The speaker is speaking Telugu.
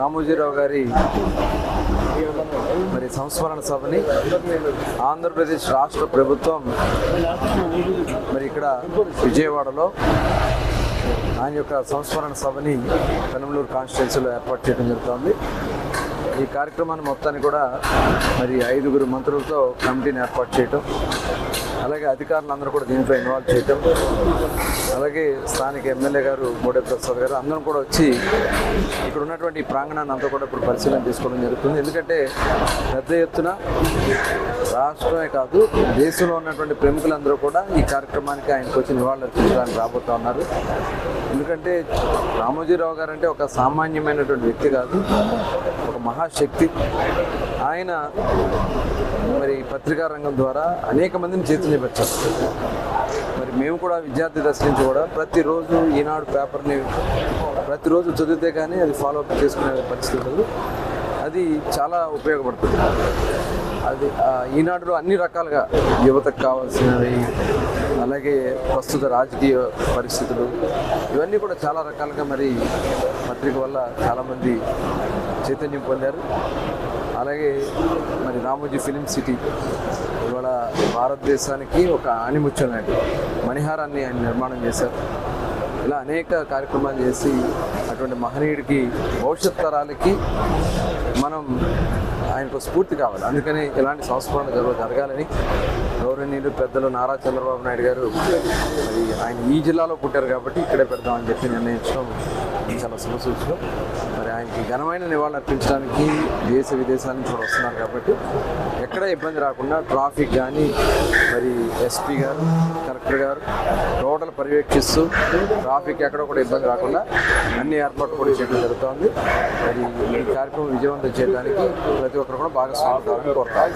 రామోజీరావు గారి మరి సంస్మరణ సభని ఆంధ్రప్రదేశ్ రాష్ట్ర ప్రభుత్వం మరి ఇక్కడ విజయవాడలో ఆయన యొక్క సంస్మరణ సభని పెనమలూరు కాన్స్టిట్యున్సీలో ఏర్పాటు చేయడం జరుగుతుంది. ఈ కార్యక్రమాన్ని మొత్తాన్ని కూడా మరి 5 మంత్రులతో కమిటీని ఏర్పాటు చేయటం, అలాగే అధికారులందరూ కూడా దీంట్లో ఇన్వాల్వ్ చేయటం, అలాగే స్థానిక ఎమ్మెల్యే గారు బోడే ప్రసాద్ గారు అందరం కూడా వచ్చి ఇక్కడ ఉన్నటువంటి ఈ ప్రాంగణాన్ని అంతా కూడా ఇప్పుడు పరిశీలన తీసుకోవడం జరుగుతుంది. ఎందుకంటే పెద్ద ఎత్తున రాష్ట్రమే కాదు దేశంలో ఉన్నటువంటి ప్రముఖులందరూ కూడా ఈ కార్యక్రమానికి ఆయనకు వచ్చి నివాళులర్పించడానికి రాబోతూ ఉన్నారు. ఎందుకంటే రామోజీరావు గారు అంటే ఒక సామాన్యమైనటువంటి వ్యక్తి కాదు, ఒక మహాశక్తి. ఆయన మరి పత్రికా రంగం ద్వారా అనేక మందిని చైతన్యపరిచారు. మరి మేము కూడా విద్యార్థి దశ నుంచి కూడా ప్రతిరోజు ఈనాడు పేపర్ని ప్రతిరోజు చదివితే కానీ అది ఫాలోఅప్ చేసుకునే పరిస్థితి ఉండదు. అది చాలా ఉపయోగపడుతుంది. అది ఈనాడులో అన్ని రకాలుగా యువతకు కావాల్సినవి, అలాగే ప్రస్తుత రాజకీయ పరిస్థితులు, ఇవన్నీ కూడా చాలా రకాలుగా మరి పత్రిక వల్ల చాలామంది చైతన్యం పొందారు. అలాగే మరి రామోజీ ఫిలిం సిటీ ఇవాళ భారతదేశానికి ఒక ఆణిముత్యం లాంటి మణిహారాన్ని ఆయన నిర్మాణం చేశారు. ఇలా అనేక కార్యక్రమాలు చేసి అటువంటి మహనీయుడికి భవిష్యత్ తరాలకి మనం ఆయనకు స్ఫూర్తి కావాలి. అందుకని ఇలాంటి సంస్మరణ జరగాలని గౌరవనీయులు పెద్దలు నారా చంద్రబాబు నాయుడు గారు మరి ఆయన ఈ జిల్లాలో పుట్టారు కాబట్టి ఇక్కడే పెడదామని చెప్పి నిర్ణయించడం చాలా శుభసూచకం. మరి ఆయనకి ఘనమైన నివాళులు అర్పించడానికి దేశ విదేశాల నుంచి కూడా వస్తున్నారు కాబట్టి ఎక్కడ ఇబ్బంది రాకుండా ట్రాఫిక్ కానీ మరి ఎస్పీ గారు, కలెక్టర్ గారు టోటల్ పర్యవేక్షిస్తూ ట్రాఫిక్ ఎక్కడ కూడా ఇబ్బంది రాకుండా అన్ని ఏర్పాట్లు కూడా చేయడం జరుగుతుంది. మరి ఈ కార్యక్రమం విజయవంతం చేయడానికి ప్రతి ఒక్కరు కూడా భాగస్వామ్యం కావాలని కోరుతారు.